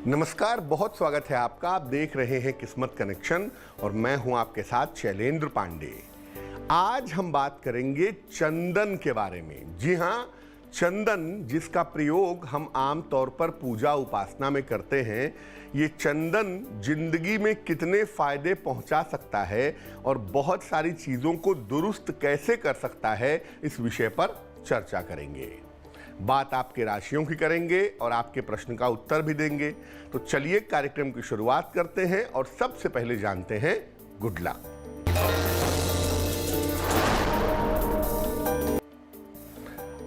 नमस्कार, बहुत स्वागत है आपका। आप देख रहे हैं किस्मत कनेक्शन और मैं हूं आपके साथ शैलेंद्र पांडे। आज हम बात करेंगे चंदन के बारे में। जी हां, चंदन जिसका प्रयोग हम आम तौर पर पूजा उपासना में करते हैं, ये चंदन जिंदगी में कितने फायदे पहुंचा सकता है और बहुत सारी चीजों को दुरुस्त कैसे कर सकता है, इस विषय पर चर्चा करेंगे। बात आपके राशियों की करेंगे और आपके प्रश्न का उत्तर भी देंगे। तो चलिए कार्यक्रम की शुरुआत करते हैं और सबसे पहले जानते हैं गुड लक।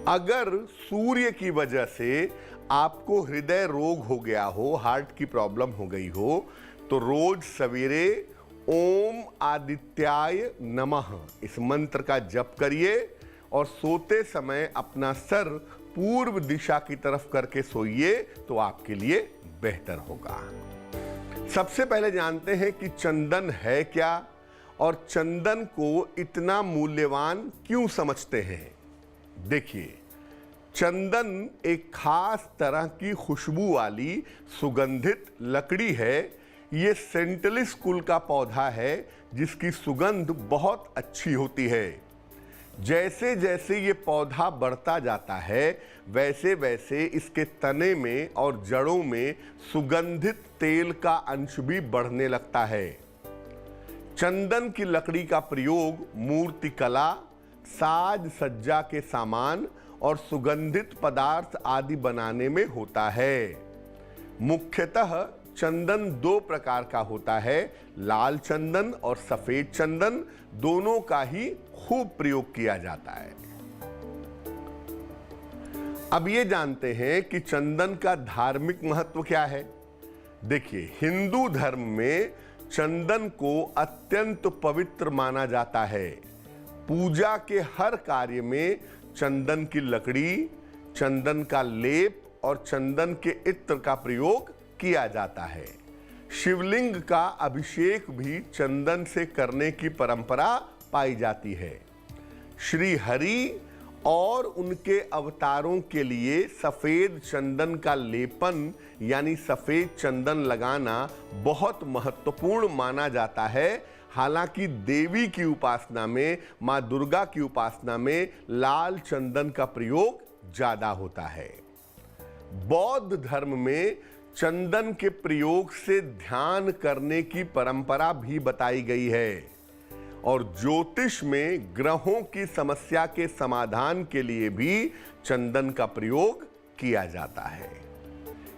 अगर सूर्य की वजह से आपको हृदय रोग हो गया हो, हार्ट की प्रॉब्लम हो गई हो, तो रोज सवेरे ओम आदित्याय नमः इस मंत्र का जप करिए और सोते समय अपना सर पूर्व दिशा की तरफ करके सोइए, तो आपके लिए बेहतर होगा। सबसे पहले जानते हैं कि चंदन है क्या और चंदन को इतना मूल्यवान क्यों समझते हैं। देखिए, चंदन एक खास तरह की खुशबू वाली सुगंधित लकड़ी है। ये सेंटलिस कुल का पौधा है जिसकी सुगंध बहुत अच्छी होती है। जैसे जैसे ये पौधा बढ़ता जाता है, वैसे वैसे इसके तने में और जड़ों में सुगंधित तेल का अंश भी बढ़ने लगता है। चंदन की लकड़ी का प्रयोग मूर्तिकला, साज सज्जा के सामान और सुगंधित पदार्थ आदि बनाने में होता है। मुख्यतः चंदन दो प्रकार का होता है, लाल चंदन और सफेद चंदन। दोनों का ही खूब प्रयोग किया जाता है। अब ये जानते हैं कि चंदन का धार्मिक महत्व क्या है। देखिए, हिंदू धर्म में चंदन को अत्यंत पवित्र माना जाता है। पूजा के हर कार्य में चंदन की लकड़ी, चंदन का लेप और चंदन के इत्र का प्रयोग किया जाता है। शिवलिंग का अभिषेक भी चंदन से करने की परंपरा पाई जाती है। श्री हरि और उनके अवतारों के लिए सफेद चंदन का लेपन यानी सफेद चंदन लगाना बहुत महत्वपूर्ण माना जाता है। हालांकि देवी की उपासना में, मां दुर्गा की उपासना में लाल चंदन का प्रयोग ज्यादा होता है। बौद्ध धर्म में चंदन के प्रयोग से ध्यान करने की परंपरा भी बताई गई है और ज्योतिष में ग्रहों की समस्या के समाधान के लिए भी चंदन का प्रयोग किया जाता है।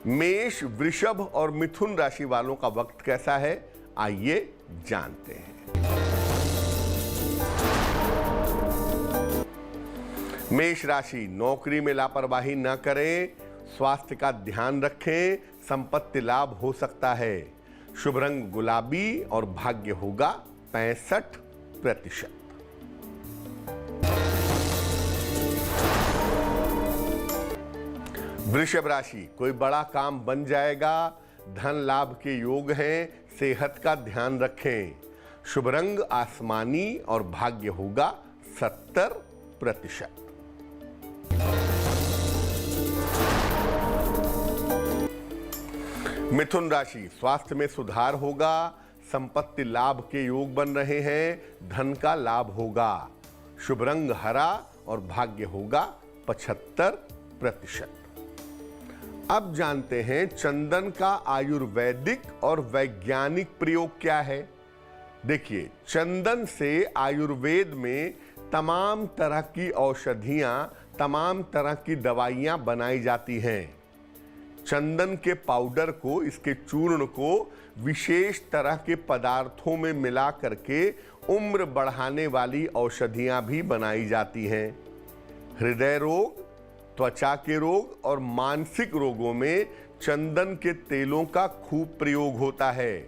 मेष, वृषभ और मिथुन राशि वालों का वक्त कैसा है, आइए जानते हैं। मेष राशि, नौकरी में लापरवाही न करें, स्वास्थ्य का ध्यान रखें, संपत्ति लाभ हो सकता है। शुभ रंग गुलाबी और भाग्य होगा 65%। वृषभ राशि, कोई बड़ा काम बन जाएगा, धन लाभ के योग हैं, सेहत का ध्यान रखें। शुभ रंग आसमानी और भाग्य होगा 70%। मिथुन राशि, स्वास्थ्य में सुधार होगा, संपत्ति लाभ के योग बन रहे हैं, धन का लाभ होगा। शुभ रंग हरा और भाग्य होगा 75%। अब जानते हैं चंदन का आयुर्वैदिक और वैज्ञानिक प्रयोग क्या है। देखिए, चंदन से आयुर्वेद में तमाम तरह की औषधियां, तमाम तरह की दवाइयां बनाई जाती हैं। चंदन के पाउडर को, इसके चूर्ण को विशेष तरह के पदार्थों में मिला करके उम्र बढ़ाने वाली औषधियां भी बनाई जाती हैं। हृदय रोग, त्वचा के रोग और मानसिक रोगों में चंदन के तेलों का खूब प्रयोग होता है।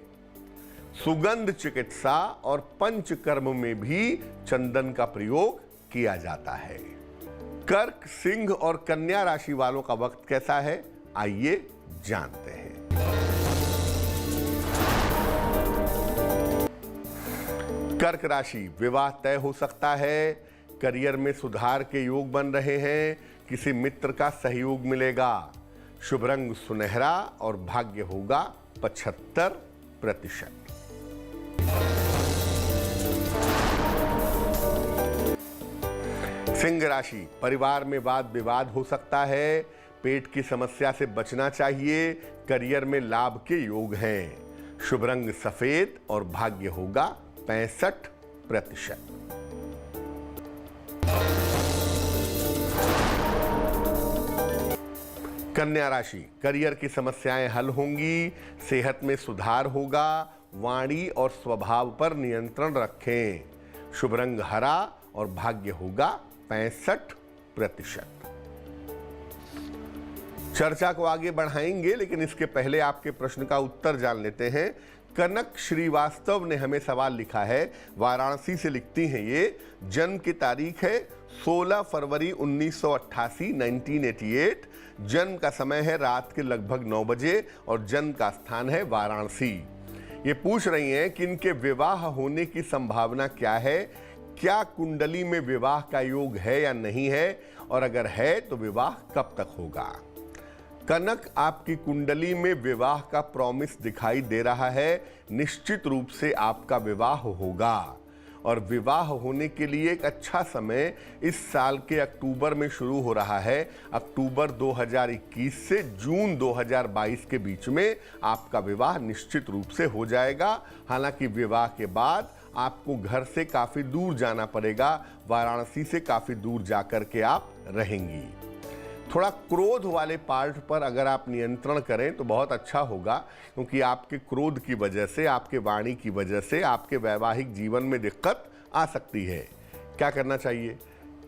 सुगंध चिकित्सा और पंचकर्म में भी चंदन का प्रयोग किया जाता है। कर्क, सिंह और कन्या राशि वालों का वक्त कैसा है, आइए जानते हैं। कर्क राशि, विवाह तय हो सकता है, करियर में सुधार के योग बन रहे हैं, किसी मित्र का सहयोग मिलेगा। शुभ रंग सुनहरा और भाग्य होगा 75%। सिंह राशि, परिवार में वाद विवाद हो सकता है, पेट की समस्या से बचना चाहिए, करियर में लाभ के योग हैं। शुभ रंग सफेद और भाग्य होगा 65%। कन्या राशि, करियर की समस्याएं हल होंगी, सेहत में सुधार होगा, वाणी और स्वभाव पर नियंत्रण रखें। शुभ रंग हरा और भाग्य होगा 65%। चर्चा को आगे बढ़ाएंगे, लेकिन इसके पहले आपके प्रश्न का उत्तर जान लेते हैं। कनक श्रीवास्तव ने हमें सवाल लिखा है, वाराणसी से लिखती हैं ये। जन्म की तारीख है 16 फरवरी 1988 1988। जन्म का समय है रात के लगभग 9 बजे और जन्म का स्थान है वाराणसी। ये पूछ रही हैं कि इनके विवाह होने की संभावना क्या है, क्या कुंडली में विवाह का योग है या नहीं है, और अगर है तो विवाह कब तक होगा। कनक, आपकी कुंडली में विवाह का प्रॉमिस दिखाई दे रहा है। निश्चित रूप से आपका विवाह होगा, और विवाह होने के लिए एक अच्छा समय इस साल के अक्टूबर में शुरू हो रहा है। अक्टूबर 2021 से जून 2022 के बीच में आपका विवाह निश्चित रूप से हो जाएगा। हालांकि विवाह के बाद आपको घर से काफ़ी दूर जाना पड़ेगा, वाराणसी से काफ़ी दूर जाकर के आप रहेंगी। थोड़ा क्रोध वाले पार्ट पर अगर आप नियंत्रण करें तो बहुत अच्छा होगा, क्योंकि आपके क्रोध की वजह से, आपके वाणी की वजह से आपके वैवाहिक जीवन में दिक्कत आ सकती है। क्या करना चाहिए?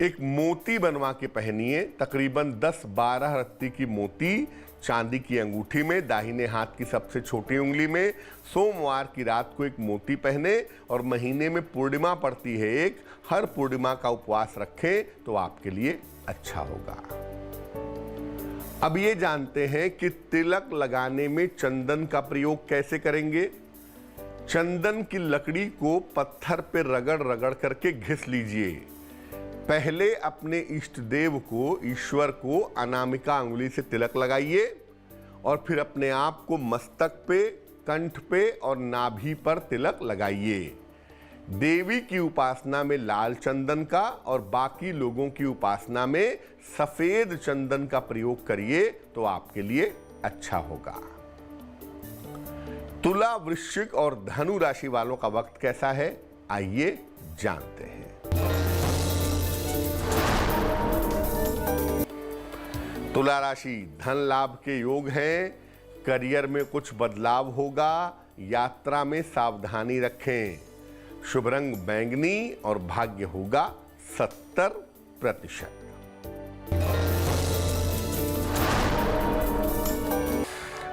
एक मोती बनवा के पहनिए, तकरीबन 10-12 रत्ती की मोती चांदी की अंगूठी में, दाहिने हाथ की सबसे छोटी उंगली में। सोमवार की रात को एक मोती पहने और महीने में पूर्णिमा पड़ती है एक, हर पूर्णिमा का उपवास रखें तो आपके लिए अच्छा होगा। अब ये जानते हैं कि तिलक लगाने में चंदन का प्रयोग कैसे करेंगे। चंदन की लकड़ी को पत्थर पे रगड़ रगड़ करके घिस लीजिए। पहले अपने इष्ट देव को, ईश्वर को अनामिका अंगुली से तिलक लगाइए और फिर अपने आप को मस्तक पे, कंठ पे और नाभि पर तिलक लगाइए। देवी की उपासना में लाल चंदन का और बाकी लोगों की उपासना में सफेद चंदन का प्रयोग करिए तो आपके लिए अच्छा होगा। तुला, वृश्चिक और धनु राशि वालों का वक्त कैसा है, आइए जानते हैं। तुला राशि, धन लाभ के योग हैं, करियर में कुछ बदलाव होगा, यात्रा में सावधानी रखें। शुभ रंग बैंगनी और भाग्य होगा 70%।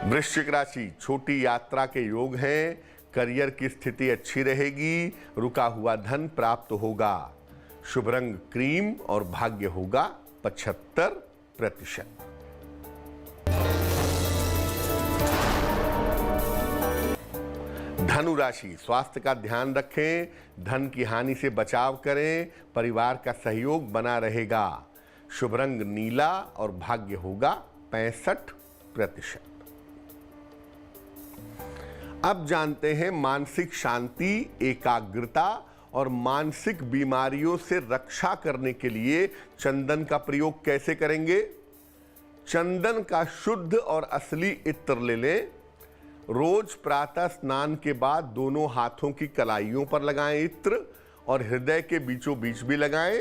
वृश्चिक राशि, छोटी यात्रा के योग हैं, करियर की स्थिति अच्छी रहेगी, रुका हुआ धन प्राप्त होगा। शुभ रंग क्रीम और भाग्य होगा 75%। धनु राशि, स्वास्थ्य का ध्यान रखें, धन की हानि से बचाव करें, परिवार का सहयोग बना रहेगा। शुभ रंग नीला और भाग्य होगा 65%। अब जानते हैं मानसिक शांति, एकाग्रता और मानसिक बीमारियों से रक्षा करने के लिए चंदन का प्रयोग कैसे करेंगे। चंदन का शुद्ध और असली इत्र ले लें। रोज प्रातः स्नान के बाद दोनों हाथों की कलाइयों पर लगाएं इत्र और हृदय के बीचों बीच भी लगाएं।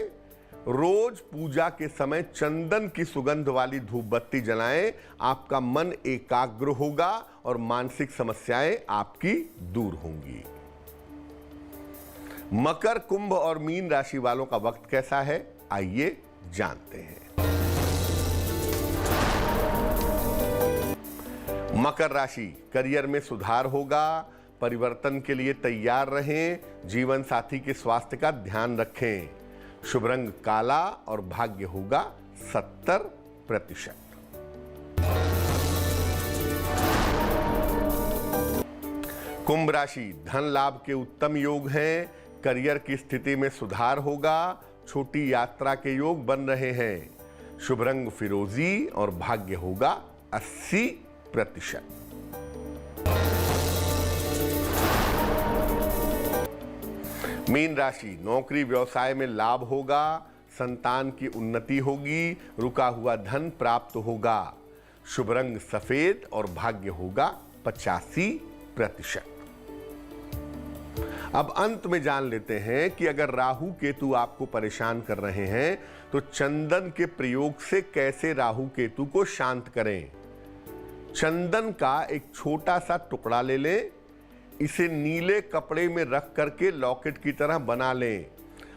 रोज पूजा के समय चंदन की सुगंध वाली धूप बत्ती जलाएं। आपका मन एकाग्र होगा और मानसिक समस्याएं आपकी दूर होंगी। मकर, कुंभ और मीन राशि वालों का वक्त कैसा है, आइए जानते हैं। मकर राशि, करियर में सुधार होगा, परिवर्तन के लिए तैयार रहें, जीवन साथी के स्वास्थ्य का ध्यान रखें। शुभ रंग काला और भाग्य होगा 70%। कुंभ राशि, धन लाभ के उत्तम योग हैं, करियर की स्थिति में सुधार होगा, छोटी यात्रा के योग बन रहे हैं। शुभ रंग फिरोजी और भाग्य होगा 80%। मीन राशि, नौकरी व्यवसाय में लाभ होगा, संतान की उन्नति होगी, रुका हुआ धन प्राप्त होगा। शुभ रंग सफेद और भाग्य होगा 85%। अब अंत में जान लेते हैं कि अगर राहु केतु आपको परेशान कर रहे हैं तो चंदन के प्रयोग से कैसे राहु केतु को शांत करें। चंदन का एक छोटा सा टुकड़ा ले लें, इसे नीले कपड़े में रख करके लॉकेट की तरह बना लें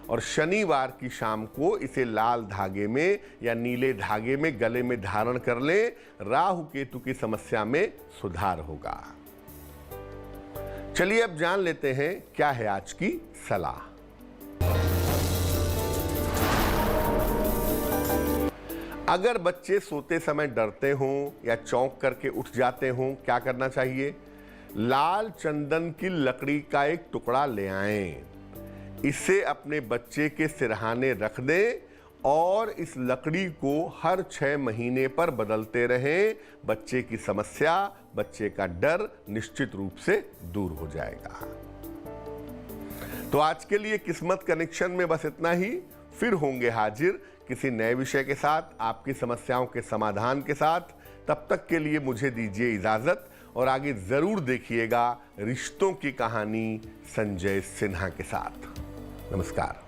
और शनिवार की शाम को इसे लाल धागे में या नीले धागे में गले में धारण कर लें। राहु केतु की समस्या में सुधार होगा। चलिए अब जान लेते हैं क्या है आज की सलाह। अगर बच्चे सोते समय डरते हों या चौंक करके उठ जाते हों, क्या करना चाहिए? लाल चंदन की लकड़ी का एक टुकड़ा ले आएं, इसे अपने बच्चे के सिरहाने रख दें और इस लकड़ी को हर 6 महीने पर बदलते रहें। बच्चे की समस्या, बच्चे का डर निश्चित रूप से दूर हो जाएगा। तो आज के लिए किस्मत कनेक्शन में बस इतना ही। फिर होंगे हाजिर किसी नए विषय के साथ, आपकी समस्याओं के समाधान के साथ। तब तक के लिए मुझे दीजिए इजाजत और आगे जरूर देखिएगा रिश्तों की कहानी संजय सिन्हा के साथ। नमस्कार।